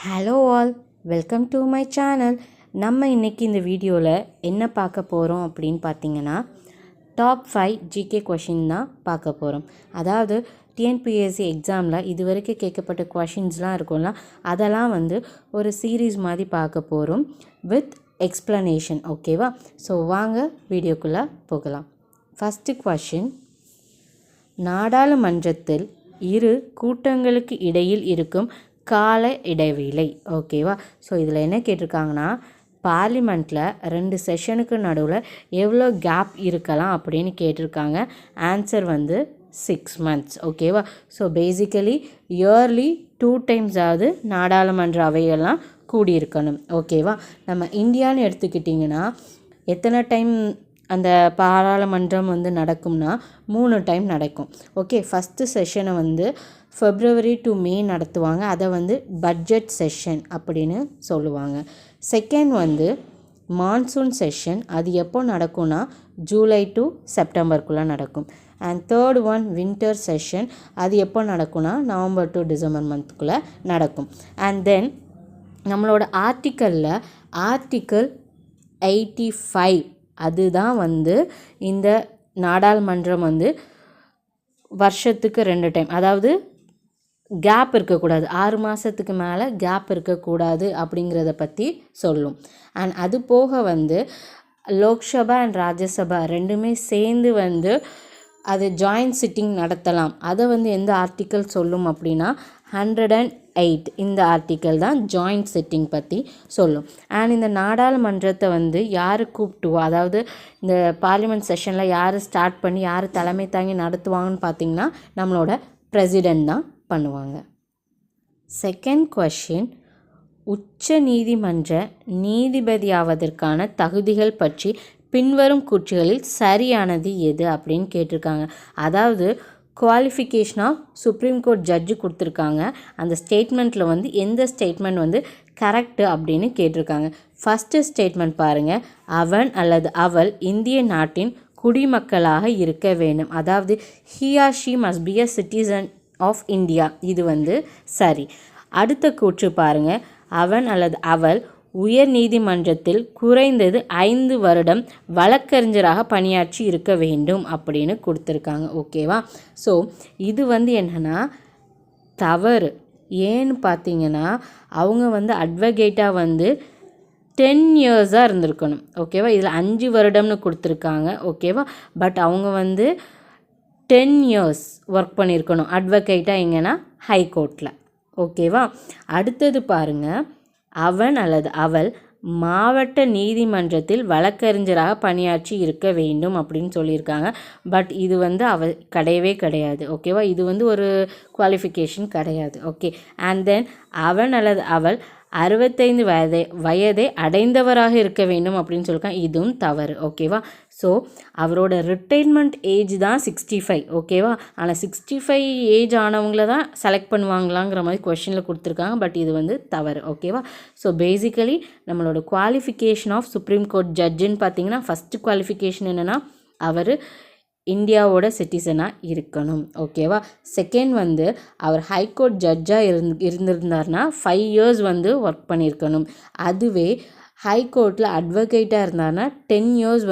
Hello all, welcome to my channel. நம்ம இன்றைக்கி இந்த வீடியோவில் என்ன பார்க்க போகிறோம் அப்படின்னு பார்த்தீங்கன்னா, டாப் 5 ஜிகே கொஷின் தான் பார்க்க போகிறோம். அதாவது டிஎன்பிஎஸ்சி எக்ஸாமில் இது வரைக்கும் கேட்கப்பட்ட கொஷின்ஸ்லாம் இருக்கும்ல, அதெல்லாம் ஒரு சீரீஸ் மாதிரி பார்க்க போகிறோம் வித் எக்ஸ்ப்ளனேஷன். ஓகேவா? ஸோ வாங்க வீடியோக்குள்ளே போகலாம். ஃபஸ்ட்டு கொஷின், நாடாளுமன்றத்தில் இரு கூட்டங்களுக்கு இடையில் இருக்கும் கால இடைவேளை. ஓகேவா? ஸோ இதில் என்ன கேட்டிருக்காங்கன்னா, பார்லிமெண்ட்டில் 2 செஷனுக்கு நடுவில் எவ்வளோ கேப் இருக்கலாம் அப்படின்னு கேட்டிருக்காங்க. Answer 6 months. ஓகேவா? ஸோ பேசிக்கலி இயர்லி 2 times நாடாளுமன்ற அவையெல்லாம் கூடியிருக்கணும். ஓகேவா? நம்ம இந்தியான்னு எடுத்துக்கிட்டிங்கன்னா எத்தனை டைம் அந்த பாராளுமன்றம் நடக்கும்னா 3 டைம் நடக்கும். ஓகே, ஃபஸ்ட்டு செஷனை ஃபெப்ரவரி டு மே நடத்துவாங்க. அதை பட்ஜெட் செஷன் அப்படின்னு சொல்லுவாங்க. செகண்ட் மான்சூன் செஷன், அது எப்போ நடக்கும்னா ஜூலை டு செப்டம்பருக்குள்ளே நடக்கும். And third one winter session, அது எப்போ நடக்கும்னா நவம்பர் டு டிசம்பர் மந்த்துக்குள்ளே நடக்கும். அண்ட் தென் நம்மளோட ஆர்டிக்கலில் ஆர்டிக்கல் 85 அதுதான் இந்த நாடாளுமன்றம் வருஷத்துக்கு 2 டைம், அதாவது கேப் இருக்கக்கூடாது, 6 மாதத்துக்கு மேலே கேப் இருக்கக்கூடாது அப்படிங்கிறத பற்றி சொல்லும். அண்ட் அது போக லோக்சபா அண்ட் ராஜ்யசபா ரெண்டுமே சேர்ந்து அது ஜாயிண்ட் சிட்டிங் நடத்தலாம். அதை எந்த ஆர்டிக்கல் சொல்லும் அப்படின்னா 108 இந்த ஆர்டிக்கல் தான் ஜாயிண்ட் சிட்டிங் பற்றி சொல்லும். அண்ட் இந்த நாடாளுமன்றத்தை யார் கூப்பிட்டுவா, அதாவது இந்த பார்லிமெண்ட் செஷனில் யார் ஸ்டார்ட் பண்ணி யார் தலைமை தாங்கி நடத்துவாங்கன்னு பார்த்திங்கன்னா நம்மளோட பிரசிடெண்ட் தான் பண்ணுவாங்க. செகண்ட் கொஷின், உச்ச நீதிமன்ற நீதிபதியாவதற்கான தகுதிகள் பற்றி பின்வரும் கூற்றுகளில் சரியானது எது அப்படின்னு கேட்டிருக்காங்க. அதாவது qualification of supreme court judge கொடுத்துருக்காங்க. அந்த ஸ்டேட்மெண்ட்டில் எந்த ஸ்டேட்மெண்ட் கரெக்டு அப்படின்னு கேட்டிருக்காங்க. ஃபஸ்ட்டு ஸ்டேட்மெண்ட் பாருங்கள், அவன் அல்லது அவள் இந்திய நாட்டின் குடிமக்களாக இருக்க வேண்டும். அதாவது he or she must be a citizen of India. இது சரி. அடுத்த கூற்று பாருங்கள், அவன் அல்லது அவள் உயர் நீதிமன்றத்தில் குறைந்தது 5 வருடம் வழக்கறிஞராக பணியாற்றி இருக்க வேண்டும் அப்படின்னு கொடுத்துருக்காங்க. ஓகேவா? ஸோ இது என்னென்னா தவறு. ஏன்னு பார்த்தீங்கன்னா அவங்க அட்வொகேட்டாக 10 years இருந்திருக்கணும். ஓகேவா? இதில் 5 வருடம்னு கொடுத்துருக்காங்க. ஓகேவா? பட் அவங்க 10 years ஒர்க் பண்ணியிருக்கணும் அட்வொகேட்டாக. எங்கன்னா ஹைகோர்ட்டில். ஓகேவா? அடுத்தது பாருங்கள், அவன் அல்லது அவள் மாவட்ட நீதிமன்றத்தில் வழக்கறிஞராக பணியாற்றி இருக்க வேண்டும் அப்படின்னு சொல்லியிருக்காங்க. பட் இது கிடையவே கிடையாது. ஓகேவா? இது ஒரு குவாலிஃபிகேஷன் கிடையாது. ஓகே. அண்ட் தென் அவன் அல்லது அவள் 65 வயதை அடைந்தவராக இருக்க வேண்டும் அப்படின்னு சொல்லியிருக்காங்க. இதுவும் தவறு. ஓகேவா? ஸோ அவரோட ரிட்டைர்மெண்ட் ஏஜ் தான் 65. ஓகேவா? ஆனால் 65 ஏஜ் ஆனவங்கள தான் செலக்ட் பண்ணுவாங்களாங்கிற மாதிரி கொஷினில் கொடுத்துருக்காங்க. பட் இது தவறு. ஓகேவா? ஸோ பேசிக்கலி நம்மளோட குவாலிஃபிகேஷன் ஆஃப் சுப்ரீம் கோர்ட் ஜட்ஜுன்னு பார்த்தீங்கன்னா ஃபஸ்ட்டு குவாலிஃபிகேஷன் என்னென்னா அவர் இந்தியாவோட சிட்டிசனாக இருக்கணும். ஓகேவா? செகண்ட் அவர் ஹைகோர்ட் ஜட்ஜாக இருந்திருந்தார்னா 5 years ஒர்க் பண்ணியிருக்கணும். அதுவே ஹைகோர்ட்டில் அட்வொகேட்டாக இருந்தார்னா 10 years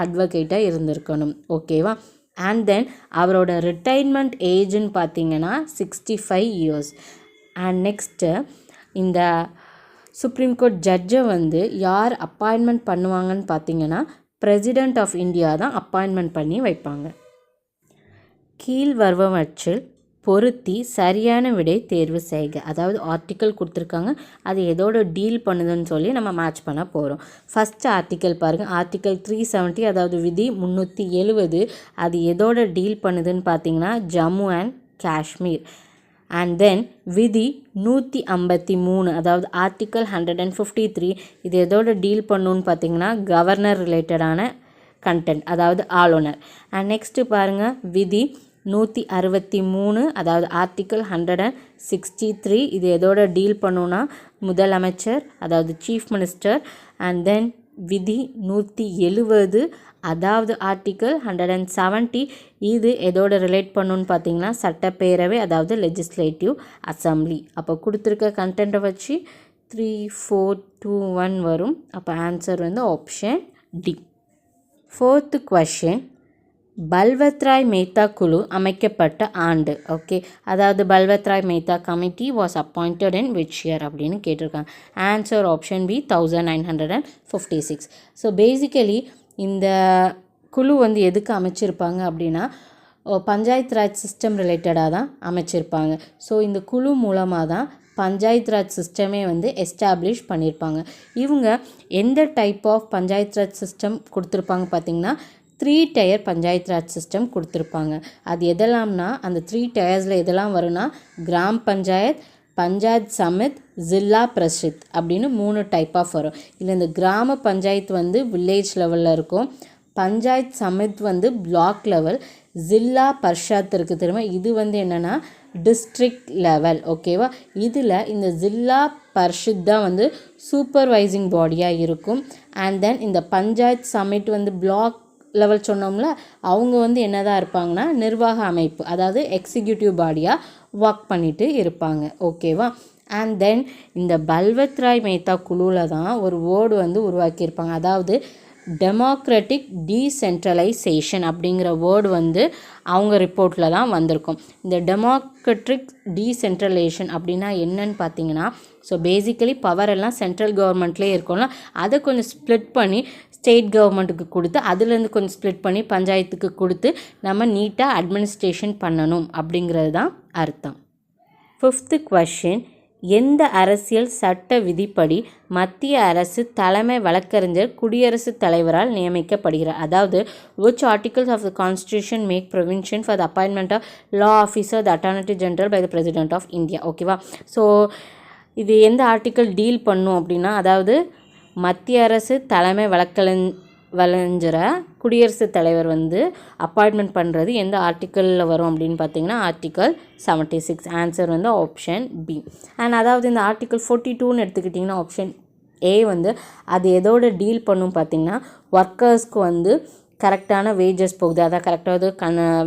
அட்வொகேட்டாக இருந்திருக்கணும். ஓகேவா? அண்ட் தென் அவரோட ரிட்டைர்மெண்ட் ஏஜ்னு பார்த்தீங்கன்னா 65 years. அண்ட் நெக்ஸ்ட்டு இந்த சுப்ரீம் கோர்ட் ஜட்ஜை யார் அப்பாயின்மெண்ட் பண்ணுவாங்கன்னு பார்த்தீங்கன்னா பிரசிடெண்ட் ஆஃப் இந்தியா தான் அப்பாயின்மெண்ட் பண்ணி வைப்பாங்க. கீழ் வருவவற்றில் பொருத்தி சரியான விடை தேர்வு செய்க. அதாவது ஆர்டிக்கல் கொடுத்துருக்காங்க, அது எதோட டீல் பண்ணுதுன்னு சொல்லி நம்ம மேட்ச் பண்ண போகிறோம். ஃபஸ்ட்டு ஆர்டிக்கல் பாருங்கள், ஆர்டிக்கல் 370, அதாவது விதி 370. அது எதோட டீல் பண்ணுதுன்னு பார்த்தீங்கன்னா Jammu and Kashmir. And then விதி 153, அதாவது ஆர்டிக்கல் 153, இது எதோட டீல் பண்ணுன்னு பார்த்தீங்கன்னா கவர்னர் ரிலேட்டடான கண்டென்ட், அதாவது ஆளுநர். அண்ட் நெக்ஸ்ட்டு பாருங்கள், விதி 163, அதாவது ஆர்டிக்கல் 163, இது எதோட டீல் பண்ணுன்னா முதலமைச்சர், அதாவது சீஃப் மினிஸ்டர். அண்ட் தென் விதி 170, அதாவது ஆர்டிக்கல் 170. இது எதோட ரிலேட் பண்ணுன்னு பார்த்தீங்கன்னா சட்டப்பேரவை, அதாவது லெஜிஸ்லேட்டிவ் அசம்பிளி. அப்போ கொடுத்துருக்க கண்டென்ட்டை வச்சு 3, 4, 2, 1 வரும். அப்போ ஆன்சர் வந்து option D. 4th question, Balwantrai Mehta குழு அமைக்கப்பட்ட ஆண்டு. ஓகே, அதாவது Balwantrai Mehta committee was appointed in which year அப்படின்னு கேட்டிருக்காங்க. Answer option B 1956. So basically இந்த குழு வந்து எதுக்கு அமைச்சிருப்பாங்க அப்படின்னா பஞ்சாயத்து ராஜ் சிஸ்டம் ரிலேட்டடாக தான் அமைச்சிருப்பாங்க. ஸோ இந்த குழு மூலமாக தான் பஞ்சாயத்து ராஜ் சிஸ்டமே வந்து எஸ்டாப்ளிஷ் பண்ணியிருப்பாங்க. இவங்க எந்த type of panchayat raj system கொடுத்துருப்பாங்க பார்த்திங்கன்னா 3 டயர் பஞ்சாயத்து ராஜ் சிஸ்டம் கொடுத்துருப்பாங்க. அது எதெல்லாம்னா அந்த 3 டயர்ஸில் எதெல்லாம் வரும்னா கிராம் பஞ்சாயத், பஞ்சாயத் சமித், ஜில்லா பிரசித் அப்படின்னு 3 டைப் ஆஃப் வரும். இல்லை இந்த கிராம பஞ்சாயத்து வந்து வில்லேஜ் லெவலில் இருக்கும், பஞ்சாயத் சமித் வந்து பிளாக் லெவல், ஜில்லா பர்ஷாத் இருக்குது தெரியுமா, இது வந்து என்னென்னா டிஸ்ட்ரிக்ட் லெவல். ஓகேவா, இதில் இந்த ஜில்லா பர்ஷித் தான் வந்து சூப்பர்வைசிங் பாடியாக இருக்கும். அண்ட் தென் இந்த பஞ்சாயத் சமிட் வந்து பிளாக் லெவல் சொன்னோம்ல, அவங்க வந்து என்னதான் இருப்பாங்கன்னா நிர்வாக அமைப்பு, அதாவது எக்ஸிக்யூட்டிவ் பாடியாக ஒர்க் பண்ணிட்டு இருப்பாங்க. ஓகேவா, அண்ட் தென் இந்த பல்வத்ராய் மேத்தா குழுவில் தான் ஒரு வேர்டு வந்து உருவாக்கியிருப்பாங்க, அதாவது டெமோக்ராட்டிக் டீசென்ட்ரலைசேஷன் அப்படிங்கிற வேர்டு வந்து அவங்க ரிப்போர்ட்டில் தான் வந்திருக்கும். இந்த டெமோக்ராட்டிக் டீசென்ட்ரலைசேஷன் அப்படின்னா என்னன்னு பார்த்தீங்கன்னா, ஸோ பேசிக்கலி பவர் எல்லாம் சென்ட்ரல் கவர்மெண்ட்லேயே இருக்கும்ல, அதை கொஞ்சம் ஸ்ப்ளிட் பண்ணி ஸ்டேட் கவர்மெண்ட்டுக்கு கொடுத்து அதுலேருந்து கொஞ்சம் ஸ்ப்ளிட் பண்ணி பஞ்சாயத்துக்கு கொடுத்து நம்ம நீட்டாக அட்மினிஸ்ட்ரேஷன் பண்ணணும் அப்படிங்கிறது தான் அர்த்தம். 5th கொஷின், எந்த அரசியல் சட்ட விதிப்படி மத்திய அரசு தலைமை வழக்கறிஞர் குடியரசுத் தலைவரால் நியமிக்கப்படுகிறார்? அதாவது which articles of the constitution make provision for the appointment of law officer the attorney general by the president of India? ஓகேவா, ஸோ இது எந்த ஆர்டிக்கல் டீல் பண்ணும் அப்படின்னா, அதாவது மத்திய அரசு தலைமை வழக்கறிஞரை குடியரசுத் தலைவர் வந்து அப்பாயின்மெண்ட் பண்ணுறது எந்த ஆர்டிக்கலில் வரும் அப்படின்னு பார்த்தீங்கன்னா ஆர்டிக்கல் 76. ஆன்சர் வந்து ஆப்ஷன் பி. அண்ட் அதாவது இந்த ஆர்டிக்கல் 42ன்னு எடுத்துக்கிட்டிங்கன்னா ஆப்ஷன் ஏ வந்து அது எதோட டீல் பண்ணும் பார்த்தீங்கன்னா ஒர்க்கர்ஸ்க்கு வந்து கரெக்டான வேஜஸ் போகுது, அதான் கரெக்டாக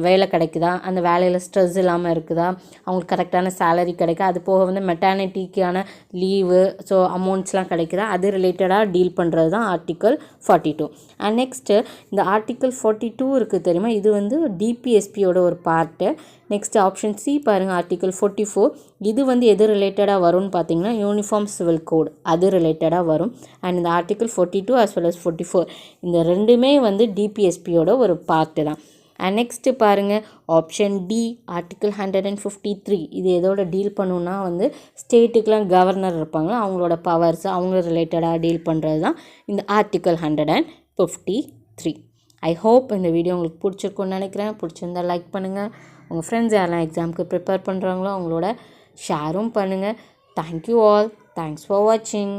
வேலை கிடைக்குதா, அந்த வேலையில் ஸ்ட்ரெஸ் இல்லாமல் இருக்குதா, அவங்களுக்கு கரெக்டான சேலரி கிடைக்குதா, அது போக வந்து மெட்டர்னிட்டிக்கான லீவு ஸோ அமௌண்ட்ஸ்லாம் கிடைக்குதா, அது ரிலேட்டடாக டீல் பண்ணுறது தான் ஆர்டிக்கல் 42. அண்ட் நெக்ஸ்ட்டு இந்த ஆர்டிக்கல் 42 இருக்குது தெரியுமா, இது வந்து டிபிஎஸ்பியோட ஒரு பார்ட்டு. நெக்ஸ்ட் ஆப்ஷன் சி பாருங்கள், ஆர்டிக்கல் 44, இது வந்து எது ரிலேட்டடாக வரும்னு பார்த்தீங்கன்னா யூனிஃபார்ம் சிவில் கோட், அது ரிலேட்டடாக வரும். அண்ட் இந்த ஆர்டிக்கல் 42 as well as 44 இந்த ரெண்டுமே வந்து டிபிஎஸ்பியோட ஒரு பார்ட்டு தான். அண்ட் நெக்ஸ்ட்டு பாருங்கள் ஆப்ஷன் டி ஆர்டிக்கல் 153, இது எதோட டீல் பண்ணுன்னா வந்து ஸ்டேட்டுக்கெலாம் கவர்னர் இருப்பாங்களா அவங்களோட பவர்ஸ் அவங்க ரிலேட்டடாக டீல் பண்ணுறது தான் இந்த ஆர்டிக்கல் 153. ஐ ஹோப் இந்த வீடியோ உங்களுக்கு பிடிச்சிருக்குன்னு நினைக்கிறேன். பிடிச்சிருந்தால் லைக் பண்ணுங்கள், உங்கள் ஃப்ரெண்ட்ஸ் யாரெல்லாம் எக்ஸாமுக்கு ப்ரிப்பேர் பண்ணுறாங்களோ அவங்களோட ஷேரும் பண்ணுங்கள். தேங்க்யூ ஆல், தேங்க்ஸ் ஃபார் வாட்சிங்.